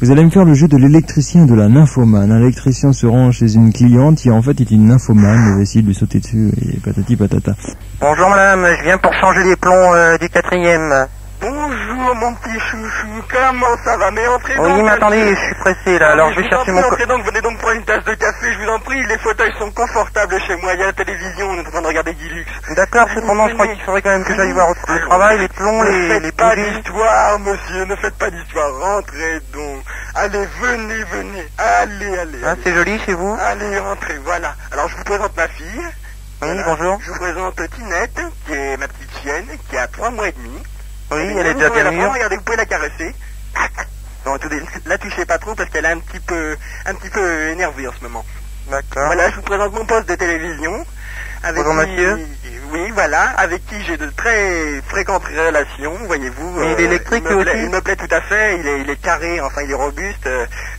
Vous allez me faire le jeu de l'électricien et de la nymphomane. Un électricien se rend chez une cliente qui en fait est une nymphomane. Il va essayer de lui sauter dessus et patati patata. Bonjour madame, je viens pour changer les plombs du 4e. Bonjour mon petit chouchou, comment ça va? Mais entrez donc. Oui mais attendez, je suis pressé là, alors je vais chercher mon... Entrez donc, venez donc prendre une tasse de café, je vous en prie, les fauteuils sont confortables chez moi, il y a la télévision, on est en train de regarder Guilux. D'accord, cependant je crois qu'il faudrait quand même que j'aille voir le travail, les plombs, Ne les faites pas bougies. d'histoire monsieur, ne faites pas d'histoire, rentrez donc. Allez, venez, allez. Ah, c'est joli chez vous? Allez, rentrez, voilà. Alors je vous présente ma fille. Oui, Voilà. bonjour. Je vous présente Tinette, qui est ma petite chienne, qui a 3 mois et demi. Oui, Et elle est vous déjà pouvez bien la prendre, mûre. regardez, vous pouvez la caresser. Non, attendez, la touchez pas trop parce qu'elle est un petit peu énervée en ce moment. D'accord. Voilà, je vous présente mon poste de télévision. Avec Bonjour, qui- monsieur. Oui, voilà, avec qui j'ai de très fréquentes relations, voyez-vous. Mais il est électrique, il me lui plaît- aussi Il me plaît tout à fait, il est carré, enfin il est robuste.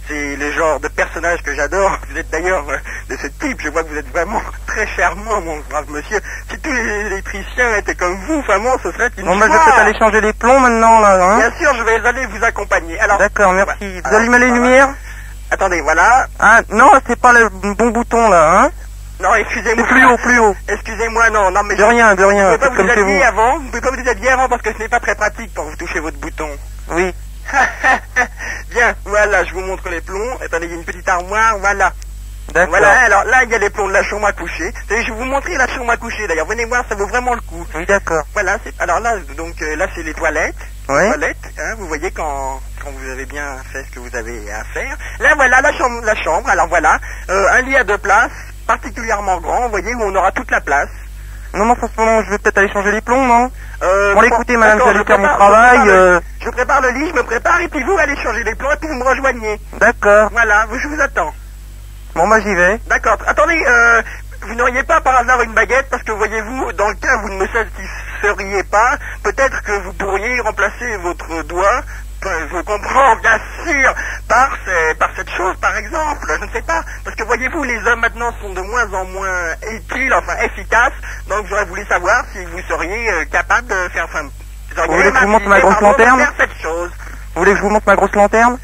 C'est le genre de personnage que j'adore. Vous êtes d'ailleurs de ce type, je vois que vous êtes vraiment très charmant, mon brave monsieur. Si tous les électriciens étaient comme vous, vraiment, ce serait une Bon bah je vais joie. peut-être aller changer les plombs maintenant là, hein. Bien sûr, je vais aller vous accompagner. Alors, D'accord, merci. Vous alors, allumez les voilà. lumières? Attendez, voilà. Ah non, c'est pas le bon bouton là, hein. Non, C'est excusez-moi. plus haut. Excusez-moi, non, mais De rien, Vous pouvez pas c'est vous comme chez habiller vous. avant. Vous pouvez pas vous habiller avant parce que ce n'est pas très pratique pour vous toucher votre bouton. Oui. Bien, voilà, je vous montre les plombs. Attendez, il y a une petite armoire, voilà. D'accord. Voilà, alors là, il y a les plombs de la chambre à coucher. Je vais vous montrer la chambre à coucher d'ailleurs. Venez voir, ça vaut vraiment le coup. Oui, d'accord. Voilà, alors là, donc là, c'est les toilettes. Ouais. Toilettes, hein, vous voyez quand vous avez bien fait ce que vous avez à faire. Là, voilà, la chambre. Alors voilà, un lit à 2 places, particulièrement grand, vous voyez, où on aura toute la place. Non, mais en ce moment, je vais peut-être aller changer les plombs, non? Bon, écoutez, madame, d'accord, je vais faire mon prépare- travail. Je prépare le lit, je me prépare, et puis vous allez changer les plombs, et puis vous me rejoignez. D'accord. Voilà, je vous attends. Bon, bah, j'y vais. D'accord. Attendez, vous n'auriez pas par hasard une baguette, parce que voyez-vous, dans le cas où vous ne me satisferiez pas, peut-être que vous pourriez remplacer votre doigt, je comprends bien sûr, par cette chose par exemple, je ne sais pas, parce que voyez-vous, les hommes maintenant sont de moins en moins utiles, enfin efficaces, donc j'aurais voulu savoir si vous seriez capable de faire, enfin, Vous voulez que je vous montre ma grosse lanterne? faire cette chose. Vous voulez que je vous montre ma grosse lanterne?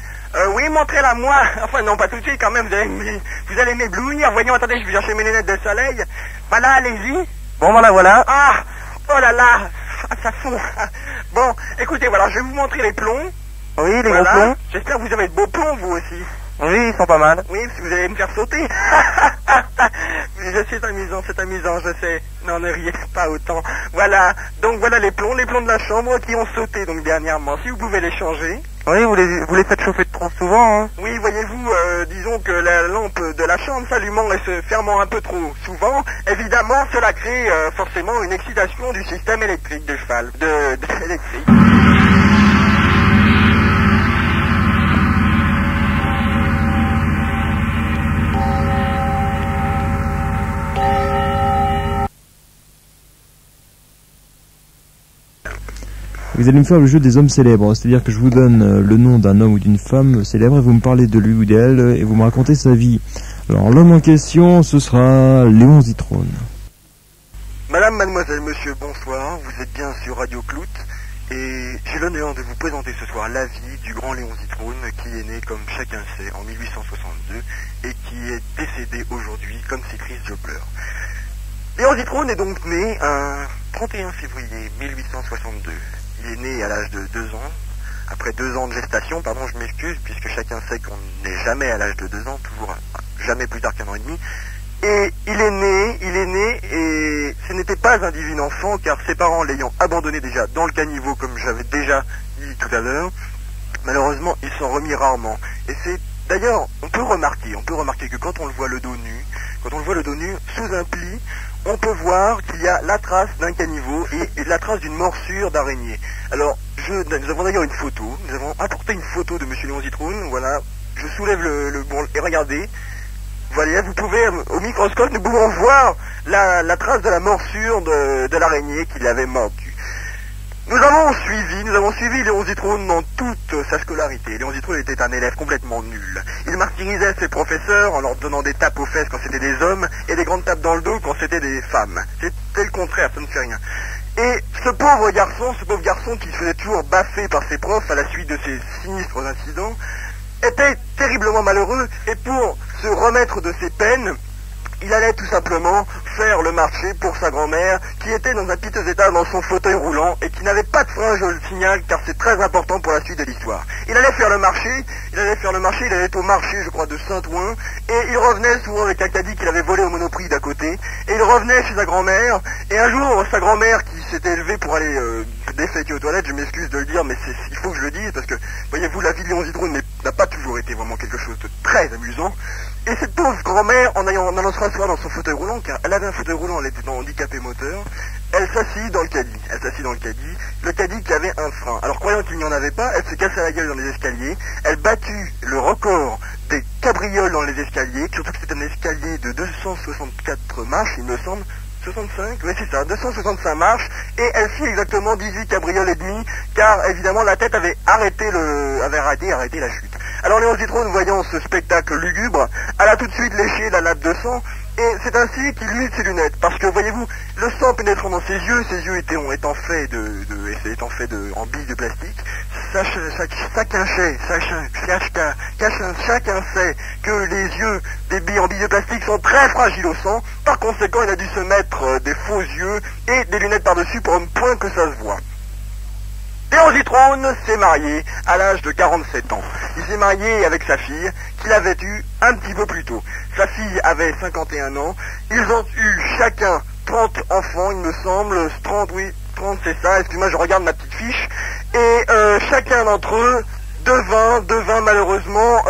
Oui, montrez-la moi. Enfin, non, pas tout de suite quand même. Vous allez m'éblouir. Voyons, attendez, je vais chercher mes lunettes de soleil. Voilà, allez-y. Bon, voilà. Ah, oh là là, ça fond. Bon, écoutez, voilà, je vais vous montrer les plombs. Oui, les Voilà. gros plombs. J'espère que vous avez de beaux plombs, vous aussi. Oui, ils sont pas mal. Oui, parce que vous allez me faire sauter. C'est amusant, je sais. Non, ne riez pas autant. Voilà, donc voilà les plombs de la chambre qui ont sauté donc dernièrement. Si vous pouvez les changer. Oui, vous les faites chauffer trop souvent, hein. Oui, voyez-vous, disons que la lampe de la chambre s'allumant et se fermant un peu trop souvent, évidemment, cela crée forcément une excitation du système électrique du cheval, électrique. Vous allez me faire le jeu des hommes célèbres, c'est-à-dire que je vous donne le nom d'un homme ou d'une femme célèbre et vous me parlez de lui ou d'elle et vous me racontez sa vie. Alors l'homme en question, ce sera Léon Zitrone. Madame, mademoiselle, monsieur, bonsoir, vous êtes bien sur Radio Clout et j'ai l'honneur de vous présenter ce soir la vie du grand Léon Zitrone qui est né, comme chacun le sait, en 1862 et qui est décédé aujourd'hui, comme c'est triste, je pleure. Léon Zitrone est donc né un 31 février 1862. Il est né à l'âge de 2 ans, après 2 ans de gestation, pardon, je m'excuse, puisque chacun sait qu'on n'est jamais à l'âge de 2 ans, toujours jamais plus tard qu'1 an et demi. Et il est né, et ce n'était pas un divin enfant, car ses parents l'ayant abandonné déjà dans le caniveau, comme j'avais déjà dit tout à l'heure, malheureusement, il s'en remit rarement. Et c'est, d'ailleurs, on peut remarquer que quand on le voit le dos nu, sous un pli, on peut voir qu'il y a la trace d'un caniveau et la trace d'une morsure d'araignée. Alors, nous avons d'ailleurs une photo, nous avons apporté une photo de monsieur Léon Zitrone, voilà, je soulève le bon, et regardez, voilà, vous pouvez, au microscope, nous pouvons voir la trace de la morsure de l'araignée qui l'avait mordue. Nous avons suivi Léon Zitrone dans toute sa scolarité. Léon Zitrone était un élève complètement nul. Il martyrisait ses professeurs en leur donnant des tapes aux fesses quand c'était des hommes et des grandes tapes dans le dos quand c'était des femmes. C'était le contraire, ça ne fait rien. Et ce pauvre garçon qui se faisait toujours baffer par ses profs à la suite de ces sinistres incidents, était terriblement malheureux et pour se remettre de ses peines, il allait tout simplement faire le marché pour sa grand-mère qui était dans un piteux état dans son fauteuil roulant et qui n'avait pas de frein, je le signale, car c'est très important pour la suite de l'histoire. Il allait faire le marché, il allait au marché, je crois, de Saint-Ouen, et il revenait souvent avec un caddie qu'il avait volé au Monoprix d'à côté, et il revenait chez sa grand-mère, et un jour, sa grand-mère qui s'était élevée pour aller déféquer aux toilettes, je m'excuse de le dire, mais il faut que je le dise, parce que, voyez-vous, la vie de Léon Zitrone n'a pas toujours été vraiment quelque chose de très amusant. Et cette pauvre grand-mère, en allant se rasseoir dans son fauteuil roulant, car elle avait un fauteuil roulant, elle était dans handicapé moteur, elle s'assit dans le caddie. Le caddie qui avait un frein. Alors croyant qu'il n'y en avait pas, elle se cassait la gueule dans les escaliers, elle battit le record des cabrioles dans les escaliers, surtout que c'était un escalier de 264 marches, il me semble. 65, oui c'est ça, 265 marches, et elle fit exactement 18 cabrioles et demi, car évidemment la tête avait arrêté la chute. Alors Léon Zitrone, voyant ce spectacle lugubre, elle a tout de suite léché la nappe de sang, et c'est ainsi qu'il mit ses lunettes, parce que voyez-vous, le sang pénétrant dans ses yeux étant faits en billes de plastique, chacun sait que les yeux des billes en billes de plastique sont très fragiles au sang, par conséquent il a dû se mettre des faux yeux et des lunettes par-dessus pour un point que ça se voit. Léon Zitrone s'est marié à l'âge de 47 ans. Il s'est marié avec sa fille, qu'il avait eue un petit peu plus tôt. Sa fille avait 51 ans. Ils ont eu chacun 30 enfants, il me semble. 30 c'est ça. Excuse-moi, je regarde ma petite fiche. Et chacun d'entre eux devint malheureusement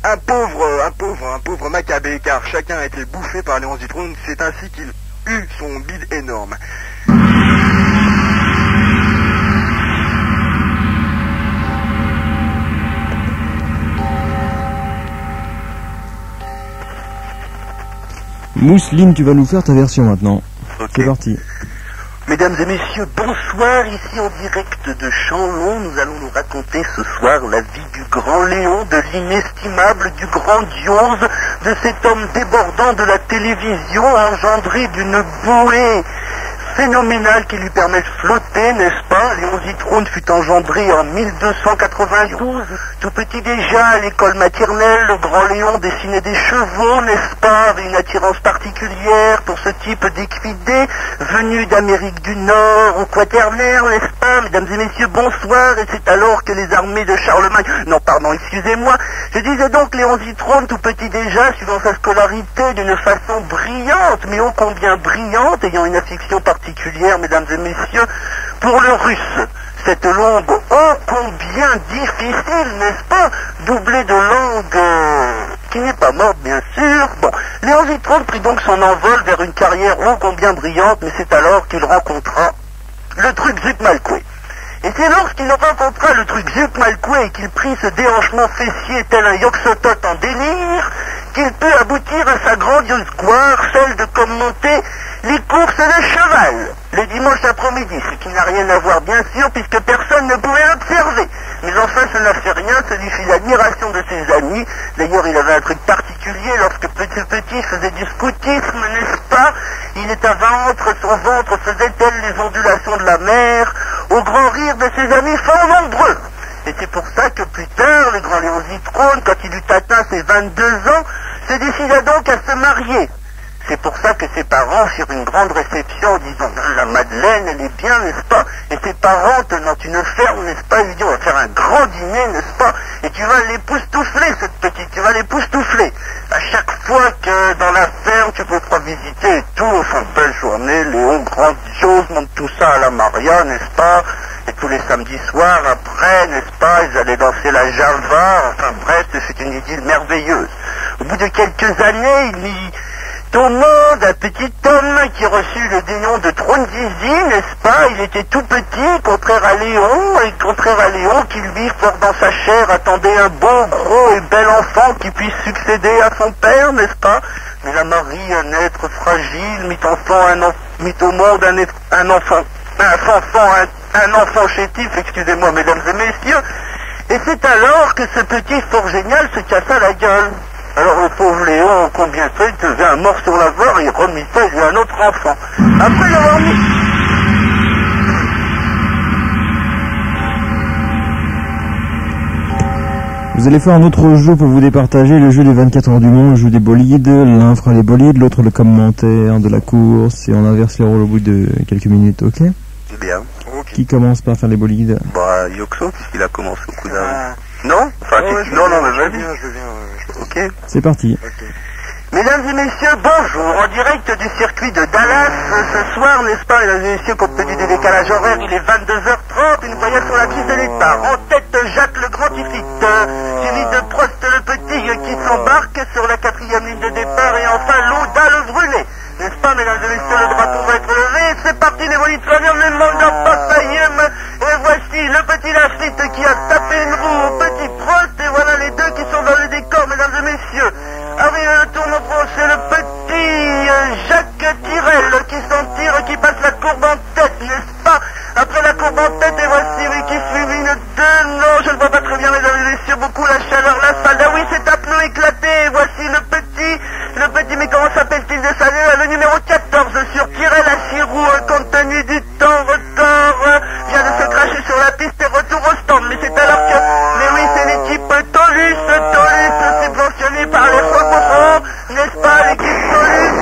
un pauvre macabé, car chacun a été bouffé par Léon Zitrone. C'est ainsi qu'il eut son bide énorme. Mousseline, tu vas nous faire ta version maintenant. Okay. C'est parti. Mesdames et messieurs, bonsoir. Ici en direct de Chanlon, nous allons nous raconter ce soir la vie du grand Léon, de l'inestimable, du grandiose, de cet homme débordant de la télévision, engendré d'une bouée phénoménale qui lui permet de flotter, n'est-ce pas? Léon Zitrone fut engendré en 1292. Tout petit déjà, à l'école maternelle, le grand Léon dessinait des chevaux, n'est-ce pas? Avec une attirance particulière pour ce type d'équidés, venu d'Amérique du Nord, au quaternaire, n'est-ce pas? Mesdames et messieurs, bonsoir. Et c'est alors que les armées de Charlemagne... Non, pardon, excusez-moi. Je disais donc Léon Zitrone, tout petit déjà, suivant sa scolarité, d'une façon brillante, mais ô combien brillante, ayant une affection particulière, mesdames et messieurs, pour le russe. Cette langue ô combien difficile, n'est-ce pas, doublée de langue qui n'est pas morte, bien sûr. Bon, Léon Zitrone prit donc son envol vers une carrière ô combien brillante, mais c'est alors qu'il rencontra le truc Zuc Malkoué. Et c'est lorsqu'il rencontra le truc Zuc Malkoué et qu'il prit ce déhanchement fessier tel un yoxotote en délire, qu'il put aboutir à sa grandiose gloire, celle de commenter les courses de cheval, le dimanche après-midi, ce qui n'a rien à voir bien sûr, puisque personne ne pouvait l'observer. Mais enfin, ça n'a fait rien, ça lui fit l'admiration de ses amis. D'ailleurs, il avait un truc particulier, lorsque petit faisait du scoutisme, n'est-ce pas? Il est à ventre, son ventre faisait-elle les ondulations de la mer, au grand rire de ses amis fort nombreux. Et c'est pour ça que plus tard, le grand Léon Zitrone, quand il eut atteint ses 22 ans, se décida donc à se marier. C'est pour ça que ses parents firent une grande réception en disant « La Madeleine, elle est bien, n'est-ce pas ?» Et ses parents, tenant une ferme, n'est-ce pas, lui disent « On va faire un grand dîner, n'est-ce pas ? Et tu vas l'époustoufler, cette petite, tu vas l'époustoufler. À chaque fois que dans la ferme, tu pourras visiter et tout, enfin, belle journée, Léon, grandiose, monte tout ça à la Maria, n'est-ce pas ? Et tous les samedis soirs, après, n'est-ce pas, ils allaient danser la Java, enfin bref, c'est une idylle merveilleuse. Au bout de quelques années, il y au monde un petit homme qui reçut le dénom de Tronzizi, n'est-ce pas? Il était tout petit, contraire à Léon, qui lui, fort dans sa chair, attendait un beau, gros et bel enfant qui puisse succéder à son père, n'est-ce pas? Mais la Marie, un être fragile, mit au monde un enfant chétif, excusez-moi, mesdames et messieurs, et c'est alors que ce petit fort génial se cassa la gueule. Alors le pauvre Léon, combien fait, il faisait un mort sur la voie et il remettait un autre enfant. Après l'avoir mis... Vous allez faire un autre jeu pour vous départager, le jeu des 24 heures du Mans, le jeu des bolides. L'un fera les bolides, l'autre le commentaire de la course, et on inverse les rôles au bout de quelques minutes, ok? Bien. Qui commence par faire les bolides? Bah, Yoxo, puisqu'il a commencé au coup d'un... Non? Enfin, non, mais vas-y. Je viens. Ok. C'est parti. Ok. Mesdames et messieurs, bonjour. En direct du circuit de Dallas, ce soir, n'est-ce pas, mesdames et messieurs, compte tenu des décalages horaires, il est 22h30, une voyage sur la piste de départ. En tête, Jacques le Grand Tifite, suivi de Prost le Petit qui s'embarque sur la 4e ligne de départ, et enfin Lauda le Brunet. N'est-ce pas, mesdames et messieurs, le drapeau va être levé. C'est parti, les bolides flaviens, le Manga Passayem. Et voici le Petit Lafitte qui a tapé une roue au Petit Prost, et voilà les deux qui sont dans le décor, mesdames et messieurs. Arrive le tournant pro, c'est le petit Jacques Tirel qui s'en tire, qui passe la courbe en tête, n'est-ce pas? Après la courbe en tête, et voici oui, qui suit une deux. Non, je ne vois pas très bien, mesdames et messieurs, beaucoup la chaleur, l'asphalte. Ah oui, c'est un pneu éclaté. Et voici le petit, mais comment s'appelle-t-il de sa le numéro 14 sur Tirel à 6 roues, compte tenu du temps, retard, vient de se cracher sur la piste et retour au stand. Mais c'est alors que, mais oui, c'est l'équipe Tolus, subventionnée par les Francs, n'est-ce pas, l'équipe Tolus,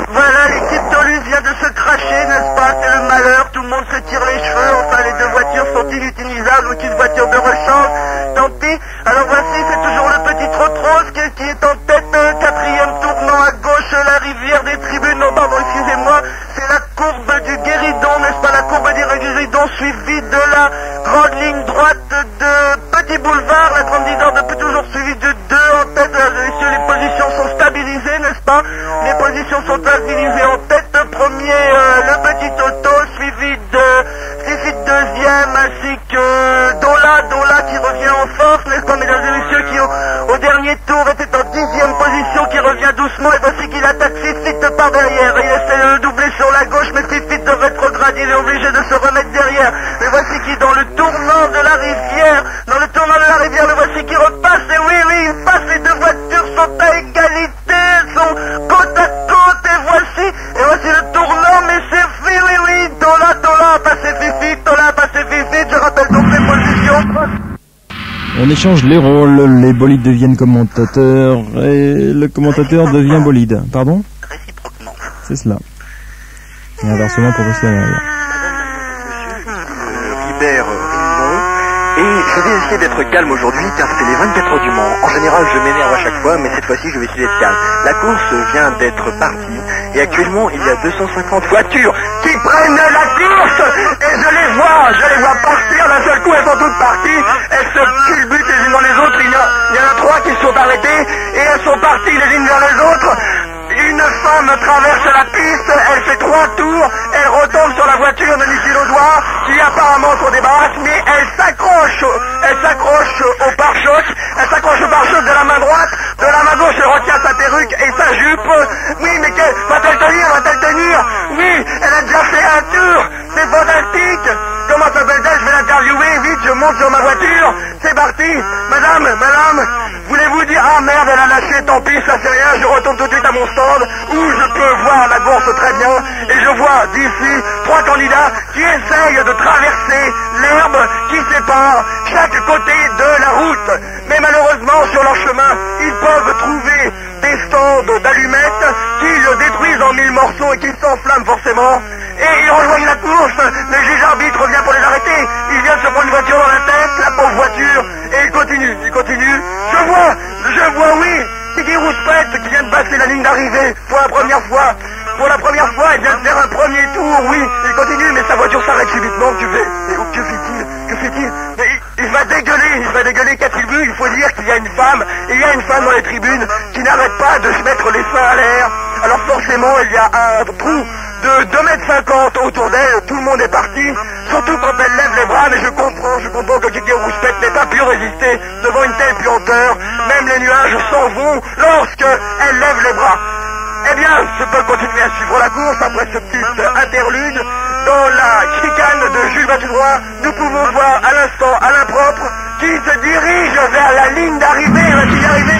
voilà, l'équipe Tolus vient de se cracher, n'est-ce pas, c'est le malheur, tout le monde se tire les cheveux, enfin les deux voitures sont inutilisables, ou une voiture de rechange, tant pis. Alors voici, c'est toujours le petit Trotros qui est en tête, 4e tournant à gauche, la rivière des tribunes, non pardon, excusez-moi, c'est la courbe du Guéridon, n'est-ce pas, la courbe du Guéridon, suivie de la grande ligne droite de Petit Boulevard, la grande ligne droite toujours suivie de 2 en tête, messieurs, les positions sont stabilisées, n'est-ce pas, les positions sont stabilisées en tête, premier, le petit Toto, suivi de deuxième, ainsi que Dola qui revient en force, n'est-ce pas, mesdames et messieurs, qui au dernier tour était en 10e position, qui revient doucement, et voici qu'il attaque Fifit par derrière, il essaie de le doubler sur la gauche, mais Fifit de rétrograde, il est obligé de se remettre derrière, mais voici qui dans le tournant de la rivière, le voici qui repasse, et oui, il passe, les deux voitures sont à égalité, sont côte à côte, et voici le tournant, mais c'est oui, Dola a passé Fifit, je rappelle donc les positions. On échange les rôles, les bolides deviennent commentateurs, et le commentateur devient bolide. Pardon? Réciproquement. C'est cela. Et inversement professionnel. Ribert Rimbaud. Et je vais essayer d'être calme aujourd'hui car c'est les 24 heures du Mans. En général je m'énerve à chaque fois mais cette fois-ci je vais essayer d'être calme. La course vient d'être partie et actuellement il y a 250 voitures qui prennent la course et je les vois partir d'un seul coup, elles sont toutes parties, elles se culbutent les unes dans les autres, il y en a 3 qui se sont arrêtées et elles sont parties les unes vers les autres. Une femme traverse la piste, elle fait 3 tours, elle retombe sur la voiture de Michel Audois, qui apparemment s'en débarrasse, mais elle s'accroche au pare-choc, de la main droite, de la main gauche elle retient sa perruque et sa jupe. Oui, mais va-t-elle tenir? Oui, elle a déjà fait un tour, c'est fantastique. Comment s'appelle-t-elle? Je vais l'interviewer, vite, je monte sur ma voiture, c'est parti. Madame, voulez-vous dire, ah merde, elle a lâché, tant pis, ça c'est rien, je retourne tout de suite à mon stand, où je peux voir la course très bien, et je vois d'ici 3 candidats qui essayent de traverser l'herbe qui sépare chaque côté de la route. Mais malheureusement, sur leur chemin, ils peuvent trouver des stands d'allumettes qui le détruisent en 1000 morceaux et qui s'enflamment forcément. Et ils rejoignent la course, le juge arbitre vient pour les arrêter, il vient de se prendre une voiture dans la tête, la pauvre voiture, et il continue. Je vois, oui, Guy Rouspette qui vient de passer la ligne d'arrivée pour la première fois, il vient de faire un premier tour, oui, il continue, mais sa voiture s'arrête subitement, que fait-il? Mais il va dégueuler qu'a-t-il vu? Il faut dire qu'il y a une femme dans les tribunes qui n'arrête pas de se mettre les seins à l'air. Alors forcément, il y a un trou de 2,50 m autour d'elle, tout le monde est parti, surtout quand elle lève les bras, mais je comprends que Guy Rouspette n'ait pas pu résister devant une telle puanteur, même les nuages s'en vont lorsqu'elle lève les bras. Eh bien, je peux continuer à suivre la course après ce petit interlude. Dans la chicane de Jules Batudroit, nous pouvons voir à l'instant Alain Propre qui se dirige vers la ligne d'arrivée. Va-t-il y arriver?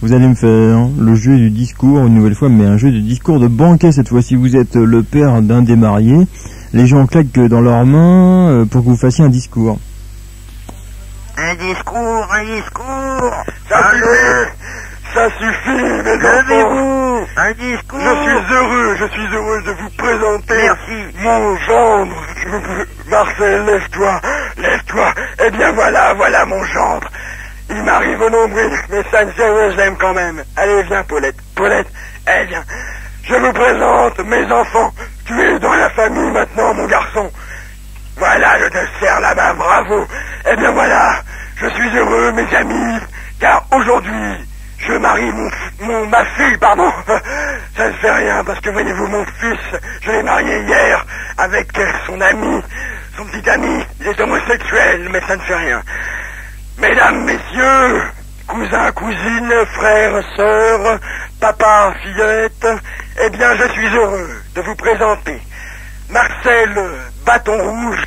Vous allez me faire le jeu du discours une nouvelle fois, mais un jeu du discours de banquet cette fois-ci. Vous êtes le père d'un des mariés. Les gens claquent dans leurs mains pour que vous fassiez un discours. Un discours. Ça suffit, mes enfants. Un discours. Je suis heureux de vous présenter Merci. mon gendre. Marcel, lève-toi. Eh bien voilà mon gendre. Il m'arrive au nombril, mais ça ne sert à rien, je l'aime quand même. Allez, viens, Paulette, eh viens. Je vous présente mes enfants. Tu es dans la famille maintenant, mon garçon. Voilà, je te serre la main, bravo. Eh bien voilà, je suis heureux, mes amis, car aujourd'hui, je marie ma fille, pardon. Ça ne fait rien, parce que voyez-vous, mon fils, je l'ai marié hier avec son petit ami. Il est homosexuel, mais ça ne fait rien. Mesdames, messieurs, cousins, cousines, frères, sœurs, papa, fillette, eh bien, je suis heureux de vous présenter Marcel Bâton Rouge,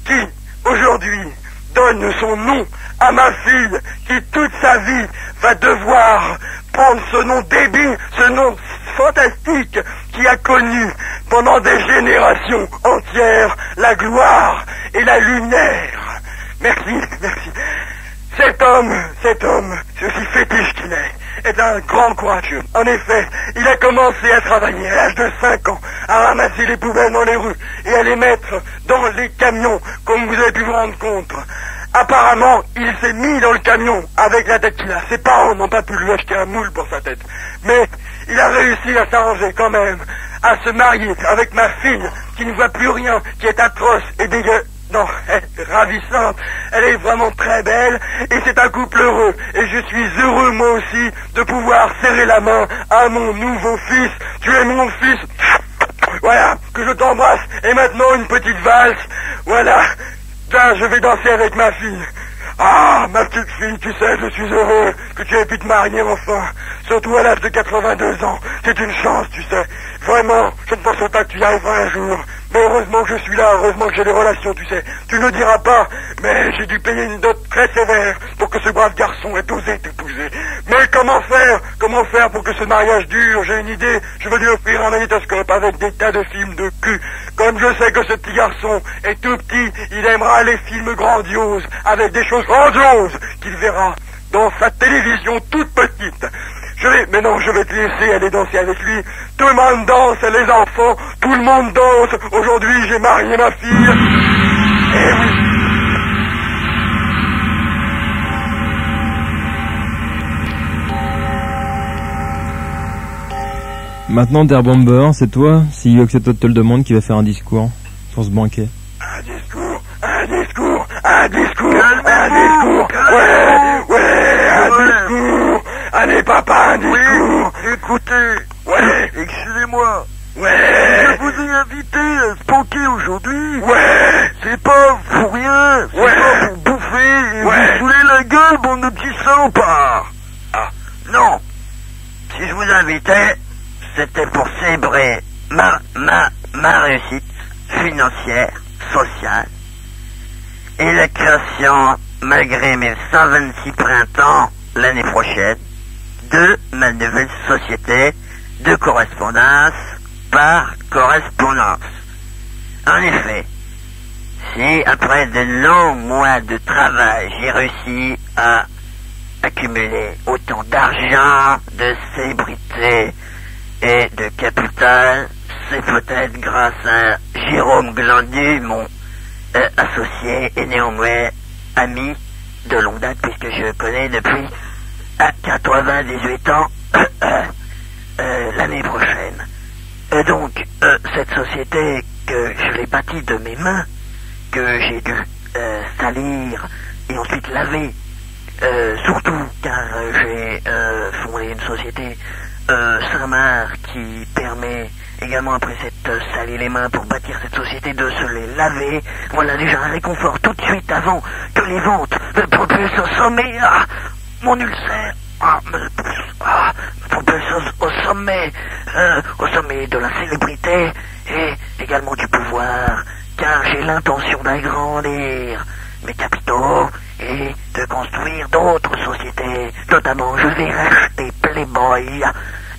qui, aujourd'hui, donne son nom à ma fille, qui, toute sa vie, va devoir prendre ce nom débile, ce nom fantastique, qui a connu, pendant des générations entières, la gloire et la lumière. Merci. Cet homme, c'est aussi fétiche qu'il est un grand courageux. En effet, il a commencé à travailler à l'âge de 5 ans, à ramasser les poubelles dans les rues et à les mettre dans les camions, comme vous avez pu vous rendre compte. Apparemment, il s'est mis dans le camion avec la tête qu'il a. Ses parents n'ont pas pu lui acheter un moule pour sa tête. Mais il a réussi à s'arranger quand même, à se marier avec ma fille, qui ne voit plus rien, qui est atroce et dégueu. Non, elle est ravissante, elle est vraiment très belle, et c'est un couple heureux, et je suis heureux moi aussi de pouvoir serrer la main à mon nouveau fils. Tu es mon fils, voilà, que je t'embrasse, et maintenant une petite valse, voilà, tiens, je vais danser avec ma fille. Ah, ma petite fille, tu sais, je suis heureux que tu aies pu te marier enfin, surtout à l'âge de 82 ans, c'est une chance, tu sais, vraiment, je ne pensais pas que tu y arriverais un jour. Mais heureusement que je suis là, heureusement que j'ai des relations, tu sais. Tu ne le diras pas, mais j'ai dû payer une dot très sévère pour que ce brave garçon ait osé t'épouser. Mais comment faire pour que ce mariage dure? J'ai une idée, je veux lui offrir un magnétoscope avec des tas de films de cul. Comme je sais que ce petit garçon est tout petit, il aimera les films grandioses, avec des choses grandioses qu'il verra dans sa télévision toute petite. Je vais te laisser aller danser avec lui. Tout le monde danse, les enfants, tout le monde danse. Aujourd'hui, j'ai marié ma fille. Eh oui. Maintenant, Der Bomber, c'est toi, si Oxytocin te le demande, qui va faire un discours sur ce banquet. Un discours. Ouais, un discours. Allez, papa, un discours. Oui, écoutez. Ouais. Excusez-moi. Ouais. Je vous ai invité à se banquer aujourd'hui. Ouais. C'est pas pour rien. C'est Ouais. pas pour bouffer et Ouais. vous saouler la gueule, bande de petits salopards. Ah, non. Si je vous invitais, c'était pour célébrer ma réussite financière, sociale, et la création, malgré mes 126 printemps l'année prochaine, de ma nouvelle société de correspondance par correspondance. En effet, si après de longs mois de travail, j'ai réussi à accumuler autant d'argent, de célébrité et de capital, c'est peut-être grâce à Jérôme Glandu, mon associé et néanmoins ami de longue date, puisque je connais depuis à 98 ans l'année prochaine. Donc, cette société que je l'ai bâtie de mes mains, que j'ai dû salir et ensuite laver, surtout car j'ai fondé une société Saint-Marc qui permet également, après s'être sali les mains pour bâtir cette société, de se les laver. Voilà déjà un réconfort tout de suite avant que les ventes me propulsent au sommet. Ah, mon ulcère me propulse au sommet de la célébrité et également du pouvoir, car j'ai l'intention d'agrandir mes capitaux et de construire d'autres sociétés. Notamment, je vais racheter Playboy.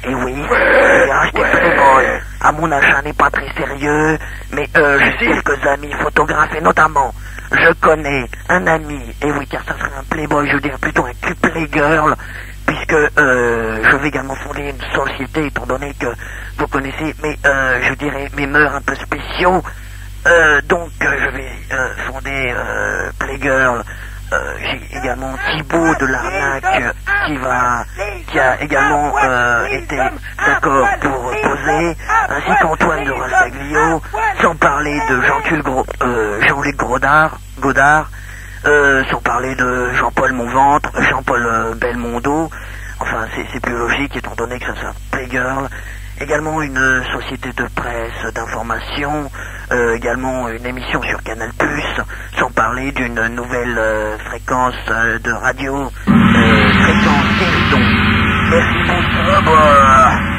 Et oui, je vais racheter Playboy. À mon achat n'est pas très sérieux, mais j'ai quelques amis photographes et notamment, je connais un ami, et oui, car ça serait un Playboy, je dirais plutôt un Q-Playgirl, puisque je vais également fonder une société, étant donné que vous connaissez je dirais, mes mœurs un peu spéciaux. Donc, je vais fonder Playgirl. J'ai également Thibaut de l'Arnaque qui a également été d'accord pour poser, ainsi qu'Antoine de Rastaglio, sans parler de Jean-Luc Godard, sans parler de Jean-Paul Monventre, Jean-Paul Belmondo. Enfin, c'est plus logique étant donné que ça soit Playgirl. Également une société de presse, d'information, également une émission sur Canal+, sans parler d'une nouvelle fréquence de radio, fréquence Guéridon. Merci beaucoup.